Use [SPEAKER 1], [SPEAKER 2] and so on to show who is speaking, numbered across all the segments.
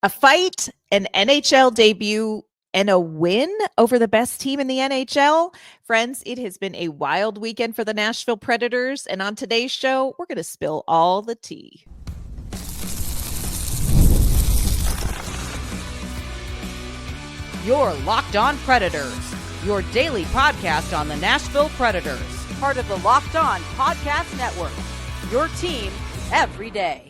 [SPEAKER 1] A fight, an NHL debut, and a win over the best team in the NHL. Friends, it has been a wild weekend for the Nashville Predators. And on today's show, we're going to spill all the tea.
[SPEAKER 2] You're Locked On Predators, your daily podcast on the Nashville Predators, part of the Locked On Podcast Network, your team every day.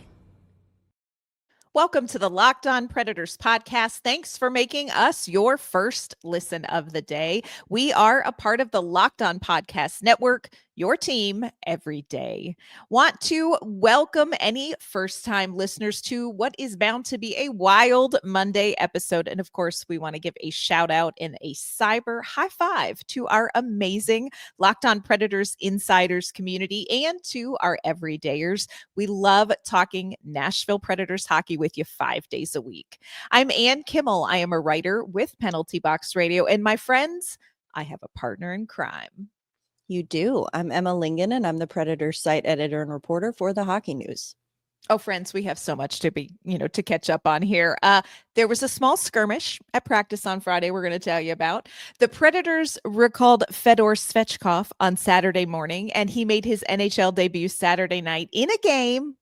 [SPEAKER 1] Welcome to the Locked On Predators podcast. Thanks for making us your first listen of the day. We are a part of the Locked On Podcast Network, your team every day. Want to welcome any first-time listeners to what is bound to be a wild Monday episode. And of course, we want to give a shout out and a cyber high five to our amazing Locked On Predators insiders community and to our everydayers. We love talking Nashville Predators hockey with you 5 days a week. I'm Ann Kimmel. I am a writer with Penalty Box Radio. And my friends, I have a partner in crime.
[SPEAKER 3] You do. I'm Emma Lingen, and I'm the Predators site editor and reporter for the Hockey News.
[SPEAKER 1] Oh, friends, we have so much to catch up on here. There was a small skirmish at practice on Friday we're going to tell you about. The Predators recalled Fedor Svechkov on Saturday morning, and he made his NHL debut Saturday night in a game,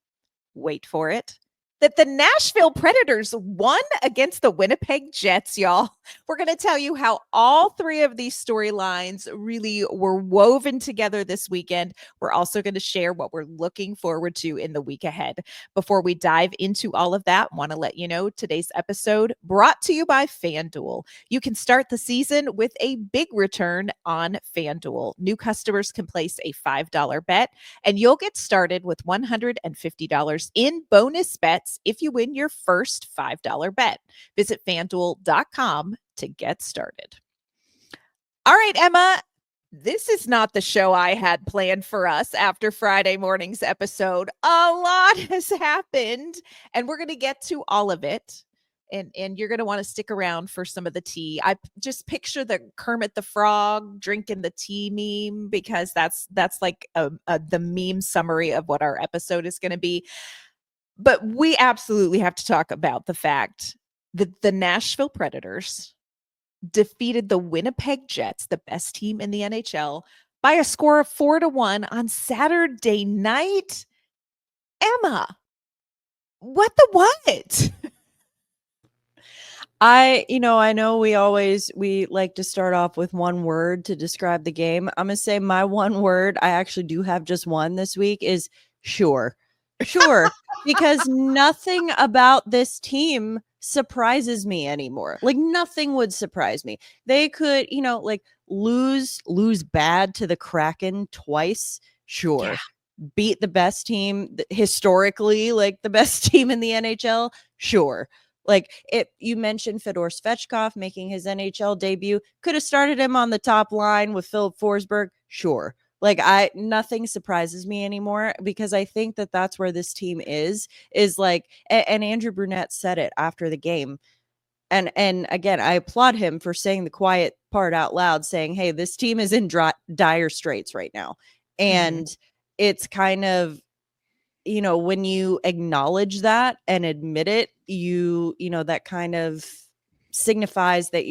[SPEAKER 1] wait for it, that the Nashville Predators won against the Winnipeg Jets, y'all. We're going to tell you how all three of these storylines really were woven together this weekend. We're also going to share what we're looking forward to in the week ahead. Before we dive into all of that, want to let you know today's episode brought to you by FanDuel. You can start the season with a big return on FanDuel. New customers can place a $5 bet, and you'll get started with $150 in bonus bets if you win your first $5 bet. Visit FanDuel.com to get started. All right, Emma, this is not the show I had planned for us after Friday morning's episode. A lot has happened, and we're going to get to all of it. And you're going to want to stick around for some of the tea. I just picture the Kermit the Frog drinking the tea meme, because that's like the meme summary of what our episode is going to be. But we absolutely have to talk about the fact that the Nashville Predators defeated the Winnipeg Jets, the best team in the NHL, by a score of 4-1 on Saturday night. Emma, what the what?
[SPEAKER 3] I know we like to start off with one word to describe the game. I'm going to say my one word, I actually do have just one this week, is sure. Sure, because nothing about this team surprises me anymore. Like, nothing would surprise me. They could, lose bad to the Kraken twice. Sure. Yeah. Beat the best team historically, like the best team in the NHL. Sure. Like, you mentioned Fedor Svechkov making his NHL debut. Could have started him on the top line with Philip Forsberg. Sure. Like, nothing surprises me anymore, because I think that that's where this team is like, and Andrew Brunette said it after the game. And again, I applaud him for saying the quiet part out loud, saying, hey, this team is in dire straits right now. And it's kind of, when you acknowledge that and admit it, that kind of signifies that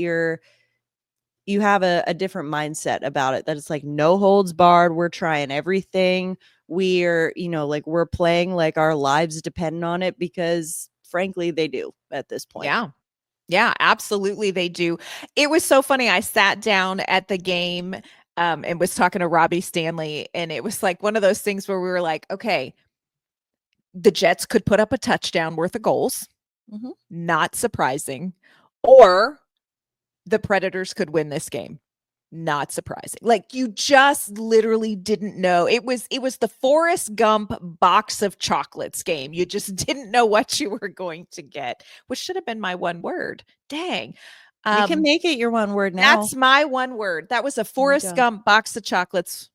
[SPEAKER 3] you have a different mindset about it, that it's like no holds barred. We're trying everything. We're playing like our lives depend on it, because frankly, they do at this point.
[SPEAKER 1] Yeah, absolutely. They do. It was so funny. I sat down at the game and was talking to Robbie Stanley, and it was like one of those things where we were like, okay, the Jets could put up a touchdown worth of goals. Not surprising. Or the Predators could win this game. Not surprising. Like, you just literally didn't know. It was the Forrest Gump box of chocolates game. You just didn't know what you were going to get, which should have been my one word. Dang.
[SPEAKER 3] You can make it your one word now.
[SPEAKER 1] That's my one word. That was a Forrest Gump box of chocolates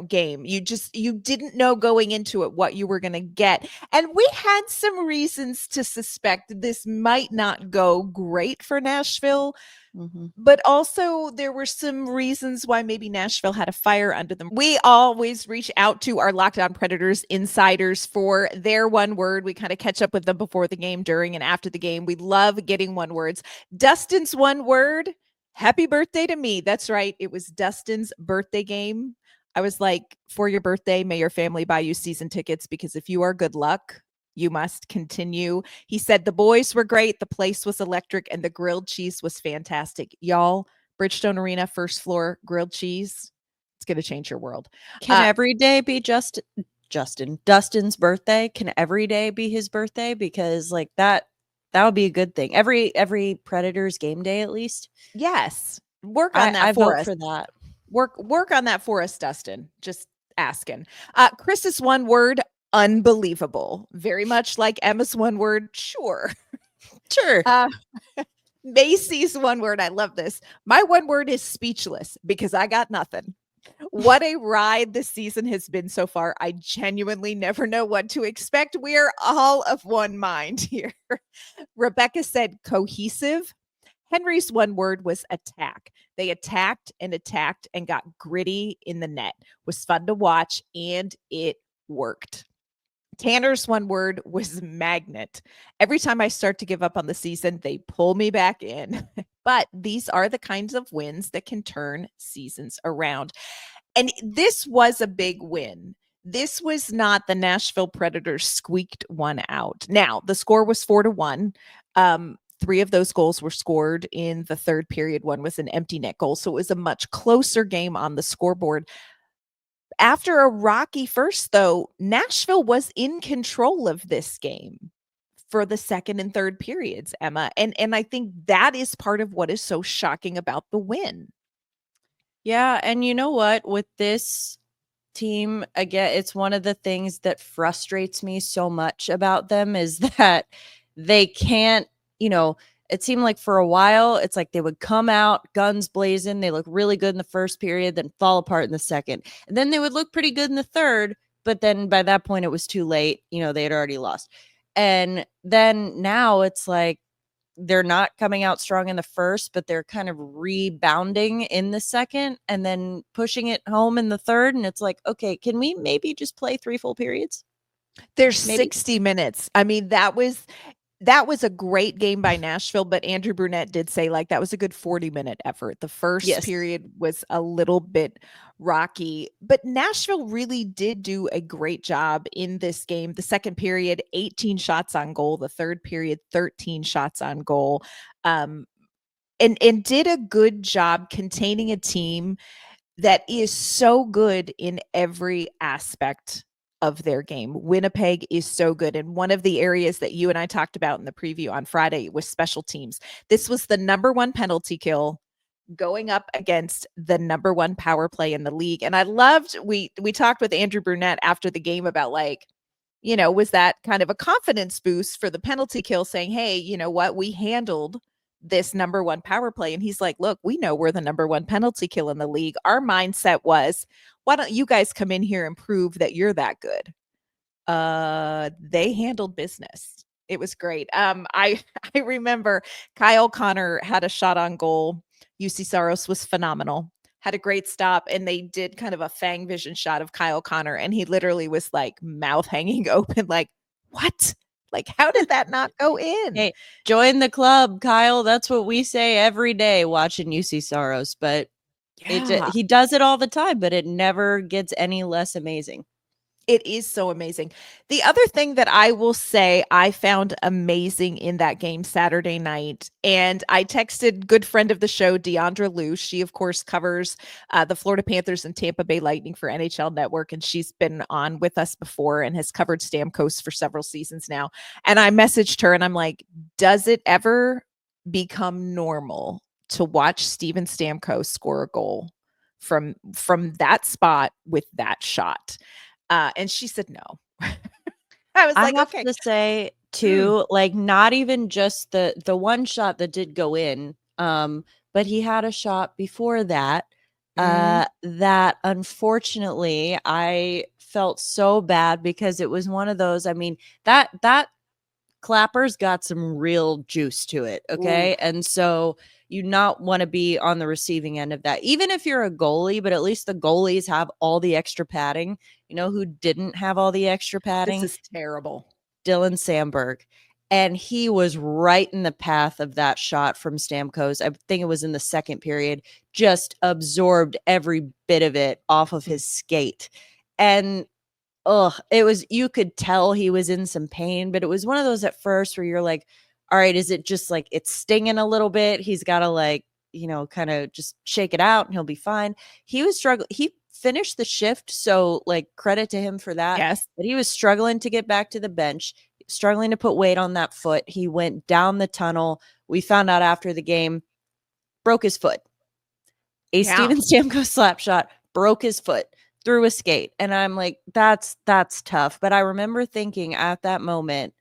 [SPEAKER 1] game. You didn't know going into it what you were going to get. And we had some reasons to suspect this might not go great for Nashville.
[SPEAKER 3] Mm-hmm.
[SPEAKER 1] But also there were some reasons why maybe Nashville had a fire under them. We always reach out to our Locked On Predators insiders for their one word. We kind of catch up with them before the game, during, and after the game. We love getting one words. Dustin's one word, happy birthday to me. That's right. It was Dustin's birthday game. I was like, for your birthday, may your family buy you season tickets, because if you are good luck, you must continue. He said the boys were great, the place was electric, and the grilled cheese was fantastic. Y'all, Bridgestone Arena, first floor grilled cheese. It's going to change your world.
[SPEAKER 3] Can every day be Dustin's birthday? Can every day be his birthday? Because like that would be a good thing. Every Predators game day, at least.
[SPEAKER 1] Yes. Work on that
[SPEAKER 3] I
[SPEAKER 1] for
[SPEAKER 3] vote
[SPEAKER 1] us.
[SPEAKER 3] for that.
[SPEAKER 1] Work on that for us, Dustin. Just asking. Chris's one word, unbelievable. Very much like Emma's one word, sure.
[SPEAKER 3] Sure.
[SPEAKER 1] Macy's one word, I love this. My one word is speechless, because I got nothing. What a ride this season has been so far. I genuinely never know what to expect. We're all of one mind here. Rebecca said cohesive. Henry's one word was attack. They attacked and got gritty in the net. It was fun to watch, and it worked. Tanner's one word was magnet. Every time I start to give up on the season, they pull me back in. But these are the kinds of wins that can turn seasons around. And this was a big win. This was not the Nashville Predators squeaked one out. Now, the score was 4-1. 3 of those goals were scored in the third period. One was an empty net goal. So it was a much closer game on the scoreboard. After a rocky first, though, Nashville was in control of this game for the second and third periods, Emma. And I think that is part of what is so shocking about the win.
[SPEAKER 3] Yeah, and you know what? With this team, again, it's one of the things that frustrates me so much about them is that they can't, it seemed like for a while, it's like they would come out guns blazing. They look really good in the first period, then fall apart in the second. And then they would look pretty good in the third. But then by that point, it was too late. They had already lost. And then now it's like they're not coming out strong in the first, but they're kind of rebounding in the second and then pushing it home in the third. And it's like, okay, can we maybe just play 3 full periods?
[SPEAKER 1] There's
[SPEAKER 3] Maybe.
[SPEAKER 1] 60 minutes. I mean, that was a great game by Nashville, but Andrew Brunette did say like that was a good 40-minute effort. The first period was a little bit rocky, but Nashville really did do a great job in this game. The second period, 18 shots on goal. The third period, 13 shots on goal. And did a good job containing a team that is so good in every aspect of their game. Winnipeg is so good. And one of the areas that you and I talked about in the preview on Friday was special teams. This was the number 1 penalty kill going up against the number 1 power play in the league. And I loved, we talked with Andrew Brunette after the game about like, was that kind of a confidence boost for the penalty kill, saying, hey, you know what, we handled this number 1 power play. And he's like, look, we know we're the number 1 penalty kill in the league. Our mindset was, why don't you guys come in here and prove that you're that good? They handled business. It was great. I remember Kyle Connor had a shot on goal. Juuse Saros was phenomenal, had a great stop, and they did kind of a Fang vision shot of Kyle Connor, and he literally was like mouth hanging open, like, what? Like, how did that not go in?
[SPEAKER 3] Hey, join the club, Kyle. That's what we say every day watching Juuse Saros, but he does it all the time, but it never gets any less amazing.
[SPEAKER 1] It is so amazing. The other thing that I will say I found amazing in that game Saturday night, and I texted good friend of the show, Deandra Liu. She, of course, covers the Florida Panthers and Tampa Bay Lightning for NHL Network, and she's been on with us before and has covered Stamkos for several seasons now. And I messaged her, and I'm like, does it ever become normal to watch Steven Stamkos score a goal from that spot with that shot? And she said no. I was like,
[SPEAKER 3] have
[SPEAKER 1] okay.
[SPEAKER 3] to say too, like not even just the one shot that did go in, but he had a shot before that that unfortunately I felt so bad because it was one of those. I mean, that clapper's got some real juice to it. Okay.
[SPEAKER 1] Ooh.
[SPEAKER 3] And so you not want to be on the receiving end of that, even if you're a goalie, but at least the goalies have all the extra padding. You know who didn't have all the extra
[SPEAKER 1] This
[SPEAKER 3] padding?
[SPEAKER 1] is terrible.
[SPEAKER 3] Dylan Sandberg. And he was right in the path of that shot from Stamkos. I think it was in the second period, just absorbed every bit of it off of his skate. And it was, you could tell he was in some pain, but it was one of those at first where you're like, all right, is it just like it's stinging a little bit? He's got to like, kind of just shake it out and he'll be fine. He was struggling. He finished the shift. So like credit to him for that.
[SPEAKER 1] Yes.
[SPEAKER 3] But he was struggling to get back to the bench, struggling to put weight on that foot. He went down the tunnel. We found out after the game, broke his foot. Steven Stamkos slap shot, broke his foot through a skate. And I'm like, that's tough. But I remember thinking at that moment,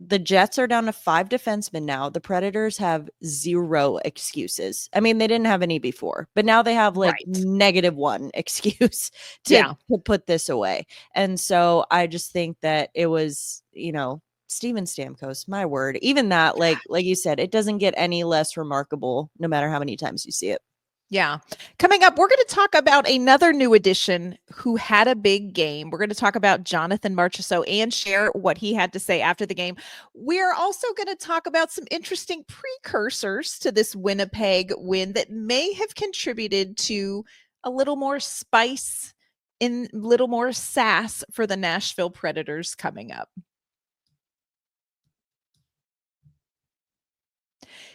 [SPEAKER 3] the Jets are down to 5 defensemen now. The Predators have 0 excuses. I mean, they didn't have any before, but now they have like -1 excuse to put this away. And so I just think that it was, Steven Stamkos, my word. Even that, like you said, it doesn't get any less remarkable no matter how many times you see it.
[SPEAKER 1] Yeah. Coming up, we're going to talk about another new addition who had a big game. We're going to talk about Jonathan Marchessault and share what he had to say after the game. We're also going to talk about some interesting precursors to this Winnipeg win that may have contributed to a little more spice, in little more sass for the Nashville Predators coming up.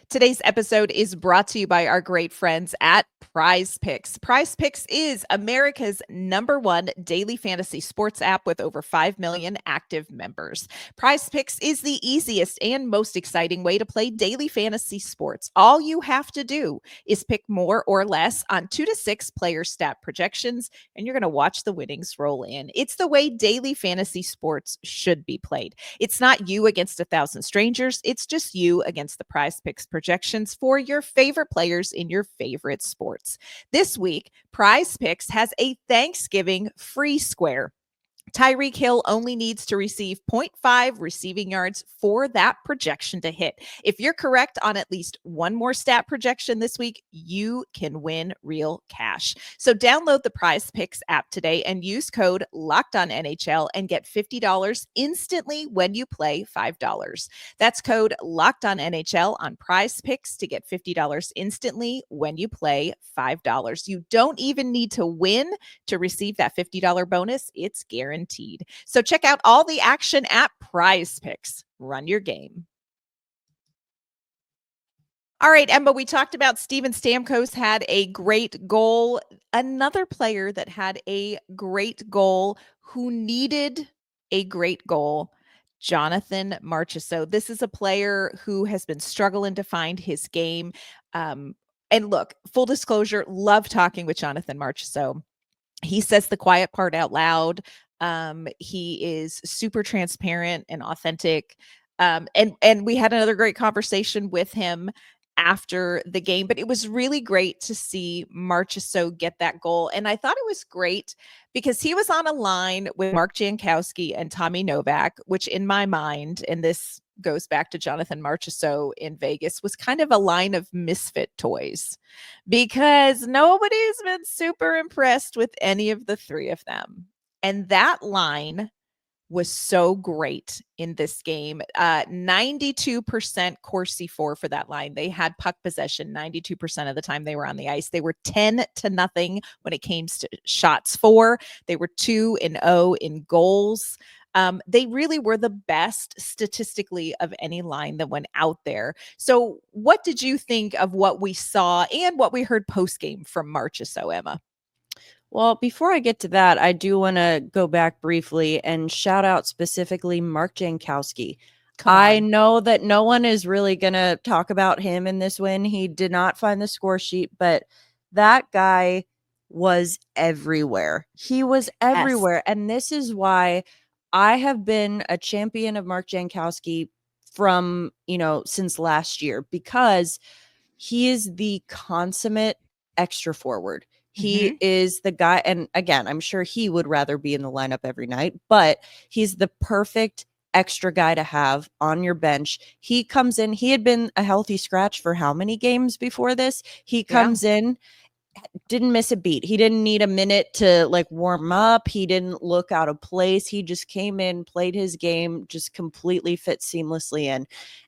[SPEAKER 1] Today's episode is brought to you by our great friends at Prize Picks. Prize Picks is America's #1 daily fantasy sports app with over 5 million active members. Prize Picks is the easiest and most exciting way to play daily fantasy sports. All you have to do is pick more or less on 2 to 6 player stat projections, and you're going to watch the winnings roll in. It's the way daily fantasy sports should be played. It's not you against 1,000 strangers. It's just you against the Prize Picks projections for your favorite players in your favorite sports. This week, Prize Picks has a Thanksgiving free square. Tyreek Hill only needs to receive 0.5 receiving yards for that projection to hit. If you're correct on at least one more stat projection this week, you can win real cash. So download the Prize Picks app today and use code LOCKEDONNHL and get $50 instantly when you play $5. That's code LOCKEDONNHL on Prize Picks to get $50 instantly when you play $5. You don't even need to win to receive that $50 bonus. It's guaranteed. So check out all the action at Prize Picks. Run your game. All right, Emma, we talked about Steven Stamkos had a great goal. Another player that had a great goal who needed a great goal, Jonathan Marchessault. This is a player who has been struggling to find his game. And look, full disclosure, love talking with Jonathan Marchessault. He says the quiet part out loud. He is super transparent and authentic. And we had another great conversation with him after the game, but it was really great to see Marchessault get that goal. And I thought it was great because he was on a line with Mark Jankowski and Tommy Novak, which in my mind, and this goes back to Jonathan Marchessault in Vegas, was kind of a line of misfit toys because nobody's been super impressed with any of the three of them. And that line was so great in this game. 92% Corsi for that line. They had puck possession 92% of the time they were on the ice. They were 10-0 when it came to shots for. They were 2-0 in goals. They really were the best statistically of any line that went out there. So what did you think of what we saw and what we heard post-game from Marchessault, Emma?
[SPEAKER 3] Well, before I get to that, I do want to go back briefly and shout out specifically Mark Jankowski. I know that no one is really going to talk about him in this win. He did not find the score sheet, but that guy was everywhere. He was everywhere. And this is why I have been a champion of Mark Jankowski from, since last year, because he is the consummate extra forward. He is the guy, and again, I'm sure he would rather be in the lineup every night, but he's the perfect extra guy to have on your bench. He comes in, he had been a healthy scratch for how many games before this? He comes in, didn't miss a beat. He didn't need a minute to like warm up. He didn't look out of place. He just came in, played his game, just completely fit seamlessly in.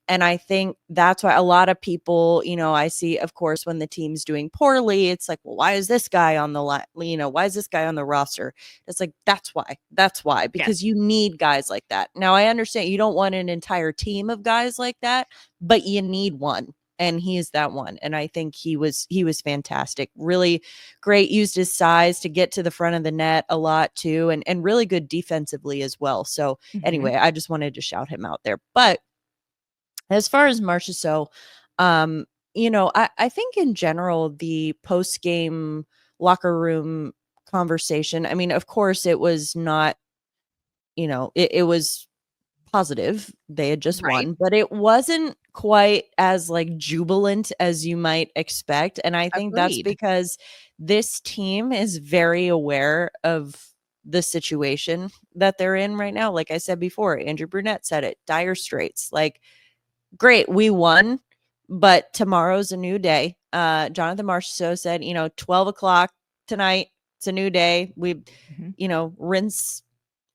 [SPEAKER 3] And I think that's why a lot of people, I see, of course, when the team's doing poorly, it's like, well, why is this guy on the line? Why is this guy on the roster? It's like, that's why, because you need guys like that. Now, I understand you don't want an entire team of guys like that, but you need one. And he is that one. And I think he was fantastic. Really great. Used his size to get to the front of the net a lot too. And really good defensively as well. So anyway, I just wanted to shout him out there. But as far as Marchessault, I think in general, the post-game locker room conversation, I mean, of course, it was not, it was positive. They had just won, but it wasn't quite as like jubilant as you might expect. And I think that's because this team is very aware of the situation that they're in right now. Like I said before, Andrew Brunette said it, dire straits. Like, great, we won, but tomorrow's a new day. Jonathan Marchessault said, 12 o'clock tonight, it's a new day. We,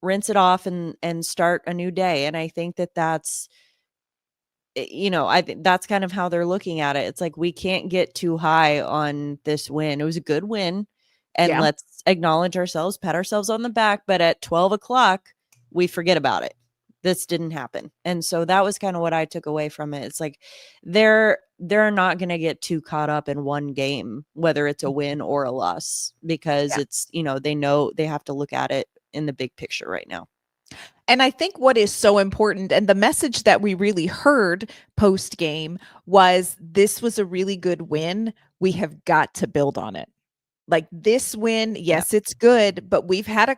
[SPEAKER 3] rinse it off and start a new day. And I think that's, I think that's kind of how they're looking at it. It's like, we can't get too high on this win. It was a good win, and let's acknowledge ourselves, pat ourselves on the back. But at 12 o'clock, we forget about it. This didn't happen. And so that was kind of what I took away from it. It's like, they're not going to get too caught up in one game, whether it's a win or a loss, because it's, they know they have to look at it in the big picture right now.
[SPEAKER 1] And I think what is so important, and the message that we really heard post game, was this was a really good win. We have got to build on it. Like, this win, yes, it's good, but we've had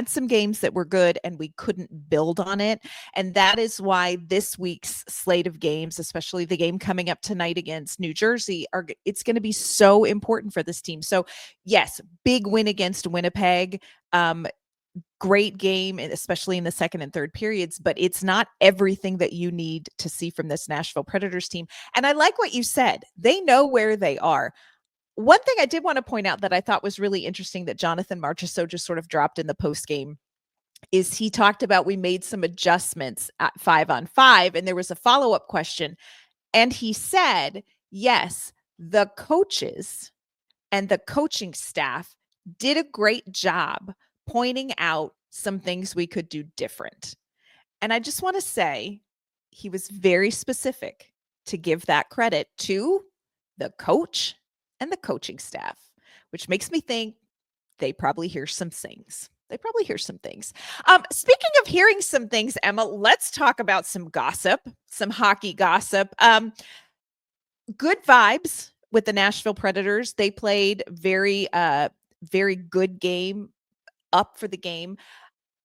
[SPEAKER 1] some games that were good and we couldn't build on it. And that is why this week's slate of games, especially the game coming up tonight against New Jersey, it's going to be so important for this team. So yes, big win against Winnipeg. Great game, especially in the second and third periods, but it's not everything that you need to see from this Nashville Predators team. And I like what you said. They know where they are. One thing I did want to point out that I thought was really interesting that Jonathan Marchessault just sort of dropped in the post game is he talked about, we made some adjustments at 5-on-5, and there was a follow-up question. And he said, yes, the coaches and the coaching staff did a great job pointing out some things we could do different. And I just want to say, he was very specific to give that credit to the coach and the coaching staff, which makes me think they probably hear some things. Speaking of hearing some things, Emma, let's talk about some gossip, some hockey gossip. Good vibes with the Nashville Predators. They played very good game, up for the game.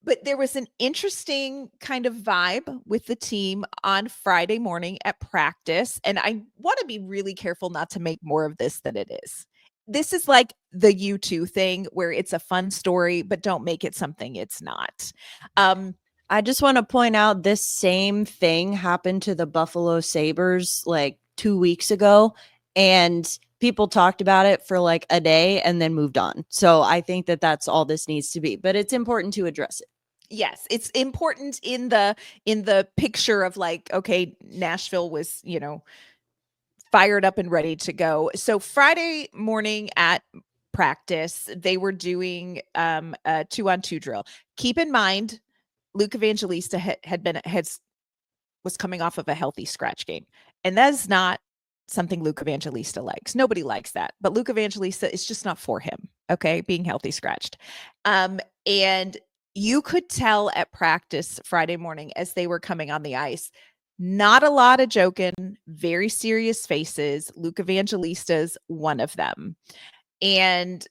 [SPEAKER 1] But there was an interesting kind of vibe with the team on Friday morning at practice. And I want to be really careful not to make more of this than it is. This is like the U2 thing where it's a fun story, but don't make it something it's not.
[SPEAKER 3] I just want to point out this same thing happened to the Buffalo Sabres like 2 weeks ago. And people talked about it for like a day and then moved on. So I think that that's all this needs to be, but it's important to address it.
[SPEAKER 1] Yes, it's important in the picture of like, okay, Nashville was, fired up and ready to go. So Friday morning at practice, they were doing a 2-on-2 drill. Keep in mind, Luke Evangelista was coming off of a healthy scratch game, and that is not something Luke Evangelista likes. Nobody likes that, but Luke Evangelista is just not for him. Okay, being healthy scratched, and you could tell at practice Friday morning as they were coming on the ice. Not a lot of joking, very serious faces. Luke Evangelista's one of them. And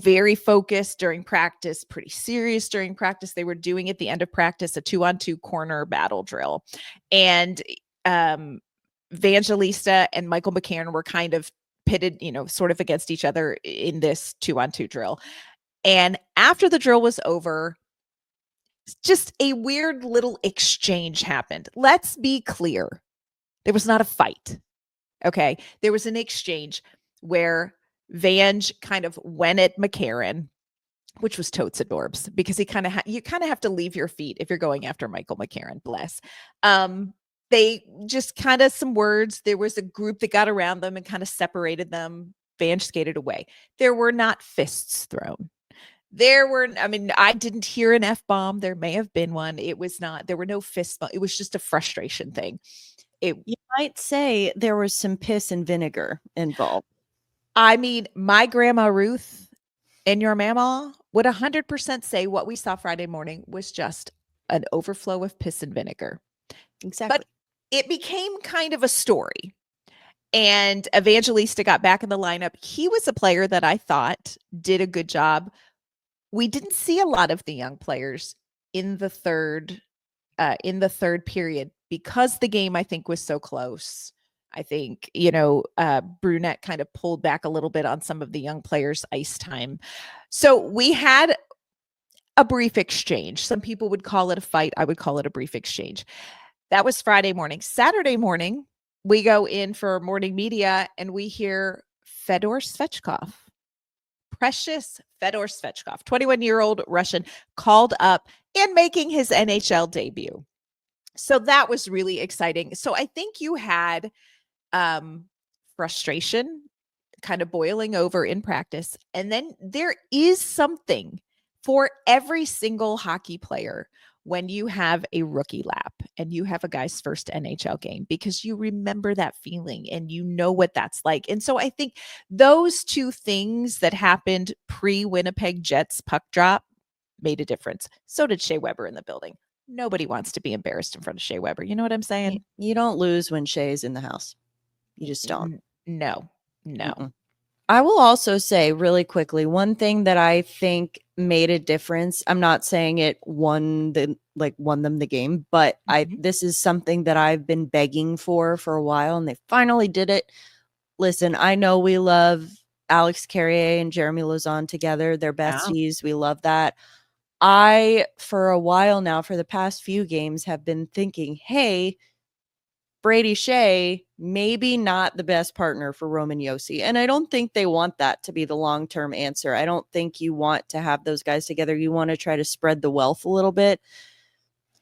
[SPEAKER 1] very focused during practice, pretty serious during practice. They were doing at the end of practice a 2-on-2 corner battle drill. And Evangelista and Michael McCarron were kind of pitted, sort of against each other in this 2-on-2 drill. And after the drill was over, just a weird little exchange happened. Let's be clear. There was not a fight. Okay. There was an exchange where Vange kind of went at McCarron, which was totes adorbs, because you kind of have to leave your feet if you're going after Michael McCarron. Bless. They just kind of some words. There was a group that got around them and kind of separated them. Vange skated away. There were not fists thrown. I didn't hear an F-bomb. There may have been one. There were no fist bump. It was just a frustration thing.
[SPEAKER 3] You might say there was some piss and vinegar involved.
[SPEAKER 1] I mean, my grandma Ruth and your mama would 100% say what we saw Friday morning was just an overflow of piss and vinegar.
[SPEAKER 3] Exactly.
[SPEAKER 1] But it became kind of a story. And Evangelista got back in the lineup. He was a player that I thought did a good job. We didn't see a lot of the young players in the third period because the game, I think, was so close. I think, Brunette kind of pulled back a little bit on some of the young players' ice time. So we had a brief exchange. Some people would call it a fight. I would call it a brief exchange. That was Friday morning. Saturday morning, we go in for morning media and we hear Fedor Svechkov. Precious Fedor Svechkov, 21-year-old Russian, called up and making his NHL debut. So that was really exciting. So I think you had frustration kind of boiling over in practice. And then there is something for every single hockey player when you have a rookie lap and you have a guy's first NHL game, because you remember that feeling and you know what that's like. And so I think those two things that happened pre-Winnipeg Jets puck drop made a difference. So did Shea Weber in the building. Nobody wants to be embarrassed in front of Shea Weber. You know what I'm saying?
[SPEAKER 3] You don't lose when Shea's in the house. You just don't.
[SPEAKER 1] No.
[SPEAKER 3] Mm-mm. I will also say really quickly, one thing that I think made a difference. I'm not saying it won them the game, but this is something that I've been begging for a while, and they finally did it. Listen, I know we love Alex Carrier and Jeremy Lauzon together. They're besties. We love that. I, for a while now, for the past few games, have been thinking, hey, Brady Shea, maybe not the best partner for Roman Josi. And I don't think they want that to be the long-term answer. I don't think you want to have those guys together. You want to try to spread the wealth a little bit.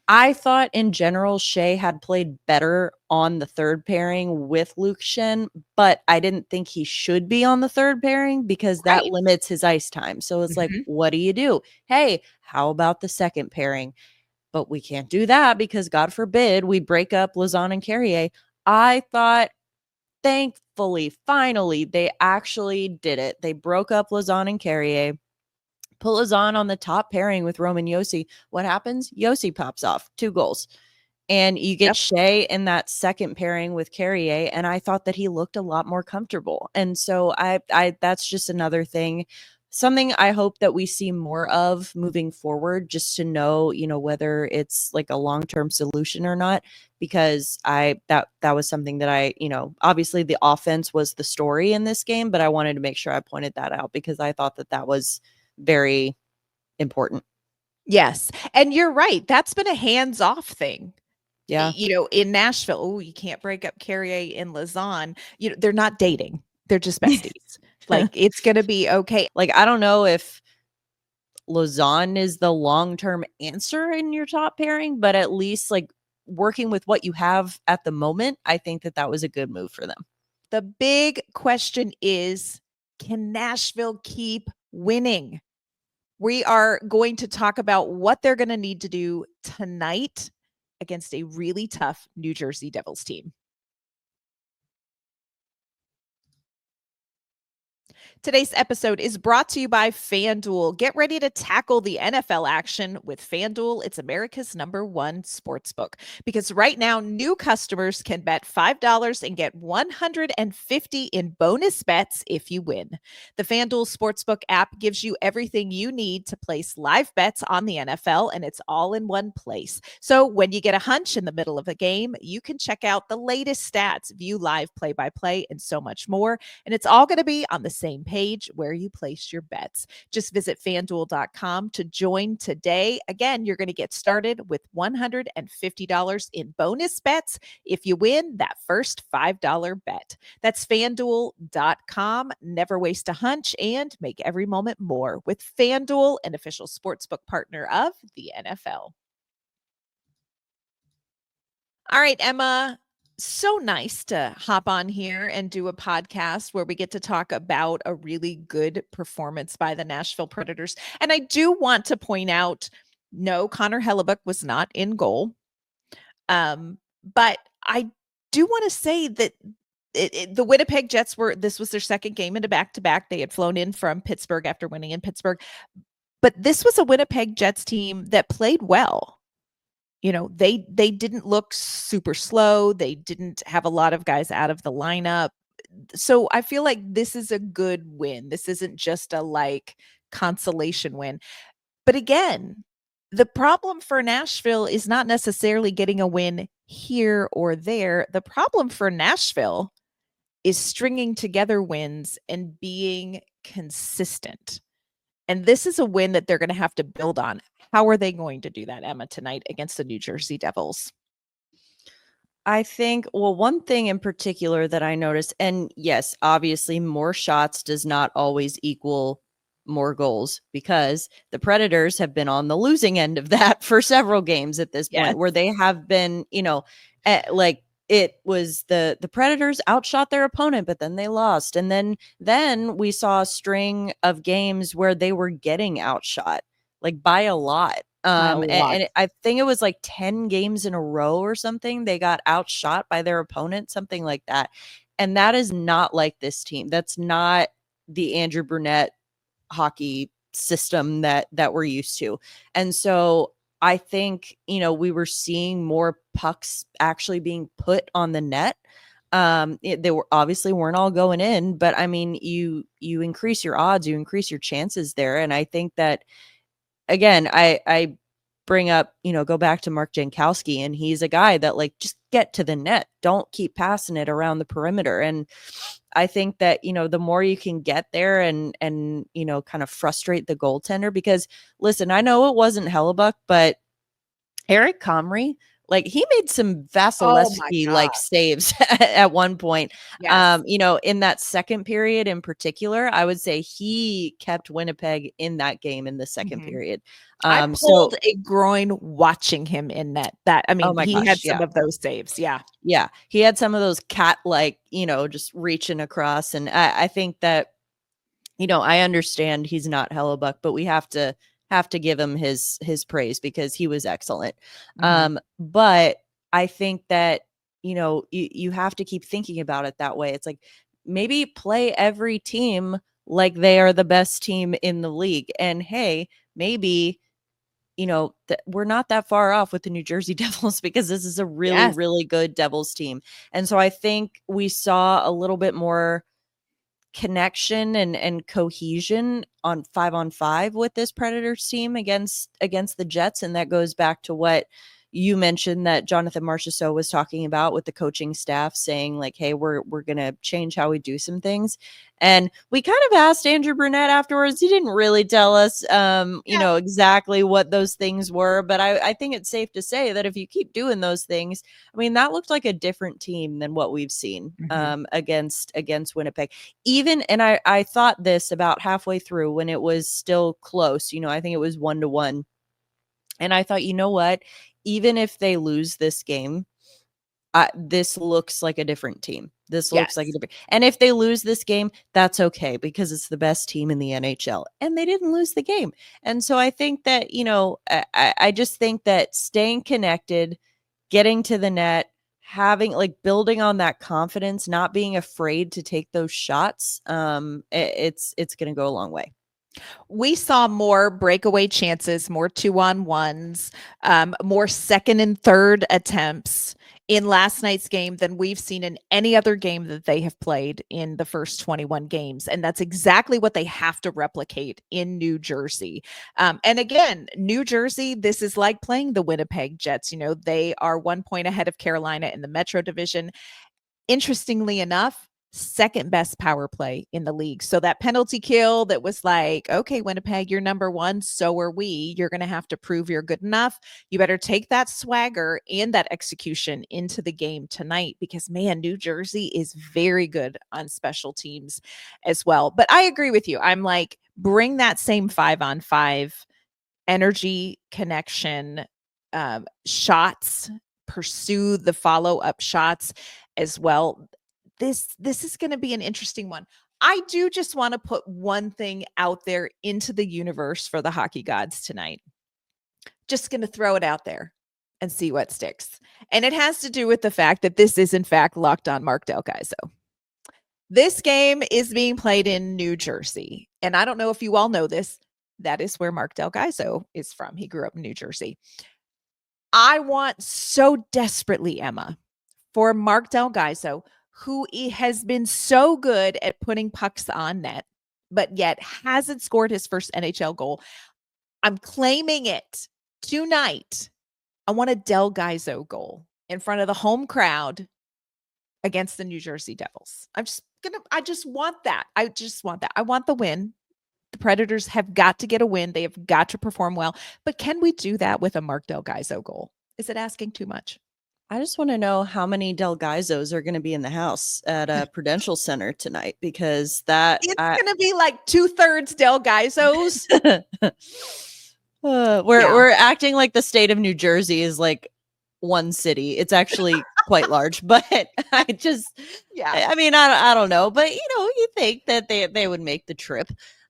[SPEAKER 3] I thought in general, Shea had played better on the third pairing with Luke Schenn, but I didn't think he should be on the third pairing because that limits his ice time. So it's like, what do? Hey, how about the second pairing? But we can't do that because God forbid we break up Lauzon and Carrier. I thought, thankfully, finally, they actually did it. They broke up Lauzon and Carrier, put Lauzon on the top pairing with Roman Josi. What happens? Josi pops off 2 goals. And you get Shea in that second pairing with Carrier, and I thought that he looked a lot more comfortable. And so I that's just another thing. Something I hope that we see more of moving forward, just to know, whether it's like a long-term solution or not, because that was something that I, obviously the offense was the story in this game, but I wanted to make sure I pointed that out because I thought that was very important.
[SPEAKER 1] Yes. And you're right. That's been a hands-off thing.
[SPEAKER 3] Yeah.
[SPEAKER 1] In Nashville, you can't break up Carrier and Lauzon. They're not dating. They're just besties. It's going to be okay.
[SPEAKER 3] I don't know if Lauzon is the long-term answer in your top pairing, but at least working with what you have at the moment, I think that was a good move for them.
[SPEAKER 1] The big question is, can Nashville keep winning? We are going to talk about what they're going to need to do tonight against a really tough New Jersey Devils team. Today's episode is brought to you by FanDuel. Get ready to tackle the NFL action with FanDuel. It's America's #1 sportsbook because right now new customers can bet $5 and get $150 in bonus bets if you win. The FanDuel Sportsbook app gives you everything you need to place live bets on the NFL, and it's all in one place. So when you get a hunch in the middle of a game, you can check out the latest stats, view live play-by-play, and so much more. And it's all going to be on the same page where you place your bets. Just visit fanduel.com to join today. Again, you're going to get started with $150 in bonus bets if you win that first $5 bet. That's fanduel.com. Never waste a hunch and make every moment more with FanDuel, an official sportsbook partner of the NFL. All right, Emma. So nice to hop on here and do a podcast where we get to talk about a really good performance by the Nashville Predators. And I do want to point out, no, Connor Hellebuck was not in goal. But I do want to say that the Winnipeg Jets this was their second game in a back-to-back. They had flown in from Pittsburgh after winning in Pittsburgh. But this was a Winnipeg Jets team that played well. You know, they didn't look super slow. They didn't have a lot of guys out of the lineup. So I feel like this is a good win. This isn't just a consolation win. But again, the problem for Nashville is not necessarily getting a win here or there. The problem for Nashville is stringing together wins and being consistent. And this is a win that they're going to have to build on. How are they going to do that, Emma, tonight against the New Jersey Devils?
[SPEAKER 3] I think, well, one thing in particular that I noticed, and yes, obviously more shots does not always equal more goals, because the Predators have been on the losing end of that for several games at this point, where they have been, it was the Predators outshot their opponent, but then they lost. And then we saw a string of games where they were getting outshot by a lot. And I think it was 10 games in a row or something. They got outshot by their opponent, something like that. And that is not like this team. That's not the Andrew Brunette hockey system that we're used to. And so I think, we were seeing more pucks actually being put on the net. They were obviously weren't all going in, but I mean, you increase your odds, you increase your chances there. And I think that, again, I bring up, go back to Mark Jankowski, and he's a guy that just get to the net. Don't keep passing it around the perimeter. And I think that, the more you can get there and kind of frustrate the goaltender, because listen, I know it wasn't Hellebuck, but Eric Comrie, he made some Vasilevsky saves at one point.
[SPEAKER 1] Yes.
[SPEAKER 3] In that second period in particular, I would say he kept Winnipeg in that game in the second period.
[SPEAKER 1] I pulled a groin watching him in net. He had some of those saves. Yeah.
[SPEAKER 3] Yeah. He had some of those just reaching across. And I think that, I understand he's not Hellebuck, but we have to give him his praise because he was excellent. But I think that, you have to keep thinking about it that way. It's maybe play every team like they are the best team in the league. And hey, maybe, we're not that far off with the New Jersey Devils, because this is a really, really good Devils team. And so I think we saw a little bit more connection and cohesion on 5-on-5 with this Predators team against the Jets. And that goes back to what you mentioned that Jonathan Marchessault was talking about with the coaching staff, saying hey, we're going to change how we do some things. And we kind of asked Andrew Brunette afterwards. He didn't really tell us, exactly what those things were. But I think it's safe to say that if you keep doing those things, that looked like a different team than what we've seen against Winnipeg. And I thought this about halfway through when it was still close. I think it was 1-1. And I thought, you know what? Even if they lose this game, this looks like a different team. This looks like a different. And if they lose this game, that's okay, because it's the best team in the NHL. And they didn't lose the game. And so I think that, I just think that staying connected, getting to the net, having like building on that confidence, not being afraid to take those shots, it's going to go a long way.
[SPEAKER 1] We saw more breakaway chances, more 2-on-1s, more second and third attempts in last night's game than we've seen in any other game that they have played in the first 21 games. And that's exactly what they have to replicate in New Jersey. And again, New Jersey, this is like playing the Winnipeg Jets. They are 1 point ahead of Carolina in the Metro Division. Interestingly enough, second best power play in the league. So that penalty kill that was like, okay, Winnipeg, you're number one. So are we. You're going to have to prove you're good enough. You better take that swagger and that execution into the game tonight because, man, New Jersey is very good on special teams as well. But I agree with you. I'm like, bring that same 5-on-5 energy, connection, shots, pursue the follow-up shots as well. This is going to be an interesting one. I do just want to put one thing out there into the universe for the hockey gods tonight. Just going to throw it out there and see what sticks. And it has to do with the fact that this is in fact Locked On Mark Del Gaizo. This game is being played in New Jersey. And I don't know if you all know this. That is where Mark Del Gaizo is from. He grew up in New Jersey. I want so desperately, Emma, for Mark Del Gaizo, who has been so good at putting pucks on net, but yet hasn't scored his first NHL goal. I'm claiming it tonight. I want a Del Gaizo goal in front of the home crowd against the New Jersey Devils. I just want that. I just want that. I want the win. The Predators have got to get a win. They have got to perform well. But can we do that with a Mark Del Gaizo goal? Is it asking too much?
[SPEAKER 3] I just want to know how many Del Gaizos are going to be in the house at Prudential Center tonight, because
[SPEAKER 1] it's going to be like 2/3 Del Gaizos.
[SPEAKER 3] We're acting like the state of New Jersey is like one city. It's actually quite large, but I mean, I don't know, but you think that they would make the trip.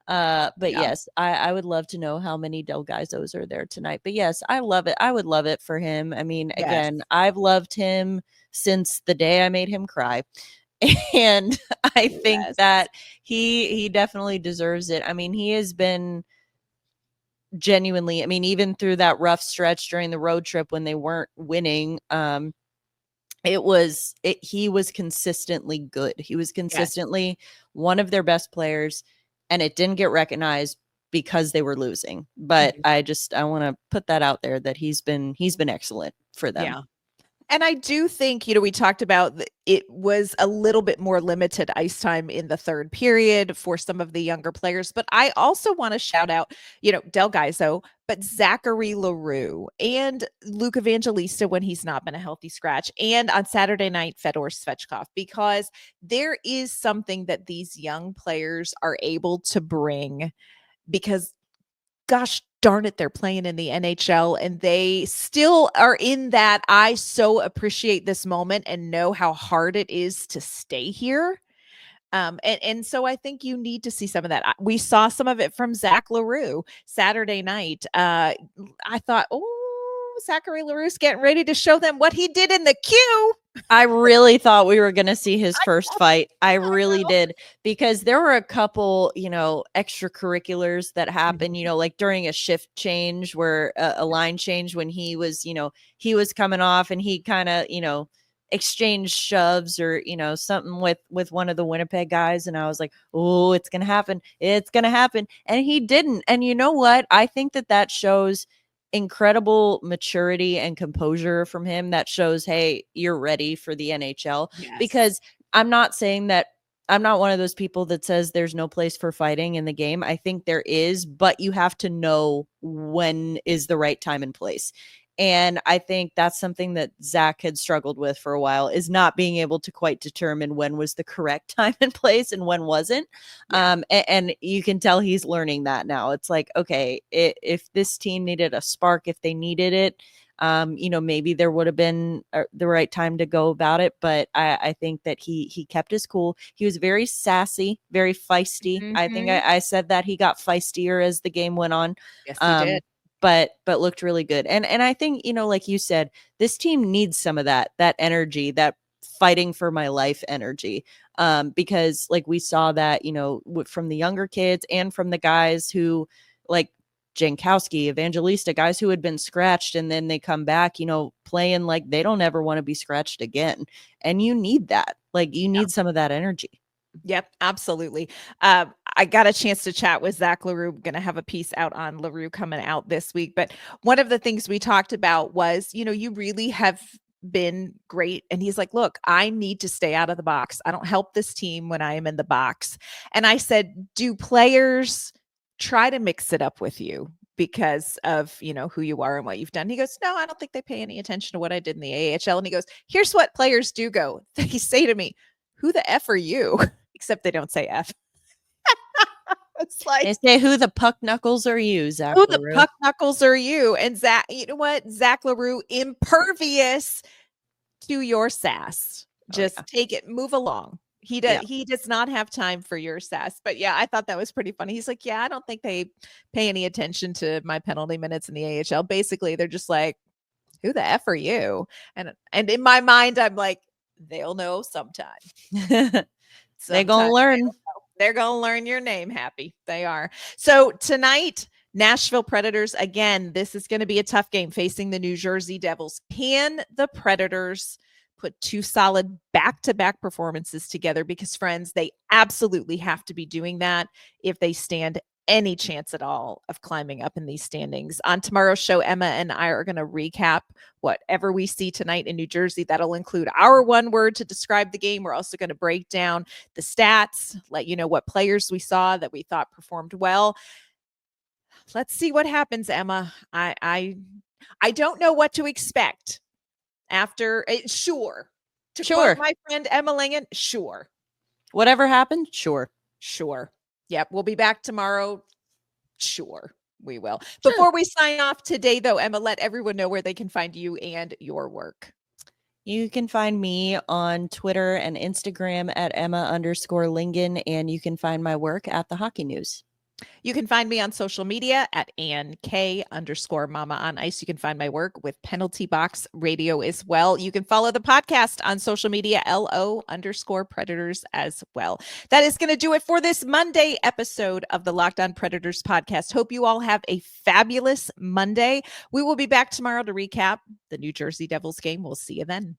[SPEAKER 3] But yes, I would love to know how many Del Gaizos are there tonight. But yes, I love it. I would love it for him. I mean, again, I've loved him since the day I made him cry. And I think that he definitely deserves it. I mean, he has been genuinely, I mean, even through that rough stretch during the road trip when they weren't winning, he was consistently good. He was consistently one of their best players. And it didn't get recognized because they were losing. But I want to put that out there that he's been excellent for them.
[SPEAKER 1] Yeah. And I do think, we talked about it was a little bit more limited ice time in the third period for some of the younger players. But I also want to shout out, Del Gaizo, but Zachary Leroux and Luke Evangelista when he's not been a healthy scratch. And on Saturday night, Fedor Svechkov, because there is something that these young players are able to bring because gosh darn it, they're playing in the NHL and they still are in that. I so appreciate this moment and know how hard it is to stay here. And so I think you need to see some of that. We saw some of it from Zach Leroux Saturday night. I thought, Zachary Leroux's getting ready to show them what he did in the queue.
[SPEAKER 3] I really thought we were going to see his first fight. I really did, because there were a couple, extracurriculars that happened, like during a shift change where a line change when he was coming off and he kind of, exchanged shoves or, something with one of the Winnipeg guys. And I was like, oh, it's going to happen. It's going to happen. And he didn't. And you know what? I think that shows incredible maturity and composure from him. That shows, hey, you're ready for the NHL. Yes. Because I'm not saying that I'm not one of those people that says there's no place for fighting in the game. I think there is, but you have to know when is the right time and place. And I think that's something that Zach had struggled with for a while, is not being able to quite determine when was the correct time and place and when wasn't. Yeah. And you can tell he's learning that now. It's like, okay, if this team needed a spark, if they needed it, maybe there would have been the right time to go about it. But I think that he kept his cool. He was very sassy, very feisty. Mm-hmm. I think I said that he got feistier as the game went on.
[SPEAKER 1] Yes, he did.
[SPEAKER 3] but looked really good. And I think, like you said, this team needs some of that energy, that fighting for my life energy. Because like we saw that, from the younger kids and from the guys who like Jankowski, Evangelista, guys who had been scratched and then they come back, playing like they don't ever want to be scratched again. And you need that. Like you need some of that energy.
[SPEAKER 1] Yep, absolutely. I got a chance to chat with Zach LaRue. Going to have a piece out on LaRue coming out this week. But one of the things we talked about was, you really have been great. And he's like, look, I need to stay out of the box. I don't help this team when I am in the box. And I said, do players try to mix it up with you because of, who you are and what you've done? He goes, no, I don't think they pay any attention to what I did in the AHL. And he goes, here's what players do go. They say to me, who the F are you? Except they don't say F. It's like
[SPEAKER 3] they say, who the puck knuckles are you, Zach
[SPEAKER 1] Who
[SPEAKER 3] LaRue?
[SPEAKER 1] the puck knuckles are you? And Zach, you know what? Zach LaRue, impervious to your sass. Just take it, move along. He does not have time for your sass. But yeah, I thought that was pretty funny. He's like, yeah, I don't think they pay any attention to my penalty minutes in the AHL. Basically, they're just like, who the F are you? And in my mind, I'm like, they'll know sometime.
[SPEAKER 3] They're going to learn.
[SPEAKER 1] They're going to learn your name, Happy. They are. So tonight, Nashville Predators, again, this is going to be a tough game facing the New Jersey Devils. Can the Predators put two solid back-to-back performances together? Because, friends, they absolutely have to be doing that if they stand any chance at all of climbing up in these standings. On tomorrow's show, Emma and I are going to recap whatever we see tonight in New Jersey. That'll include our one word to describe the game. We're also going to break down the stats, let you know what players we saw that we thought performed well. Let's see what happens, Emma. I don't know what to expect after. Sure. To quote my friend Emma Langen, sure.
[SPEAKER 3] Whatever happened, sure.
[SPEAKER 1] Yep, we'll be back tomorrow. Sure, we will. Sure. Before we sign off today, though, Emma, let everyone know where they can find you and your work.
[SPEAKER 3] You can find me on Twitter and Instagram at Emma_Lingen, and you can find my work at the Hockey News.
[SPEAKER 1] You can find me on social media at AnnK_Mama on Ice. You can find my work with Penalty Box Radio as well. You can follow the podcast on social media, LO_Predators as well. That is going to do it for this Monday episode of the Locked On Predators podcast. Hope you all have a fabulous Monday. We will be back tomorrow to recap the New Jersey Devils game. We'll see you then.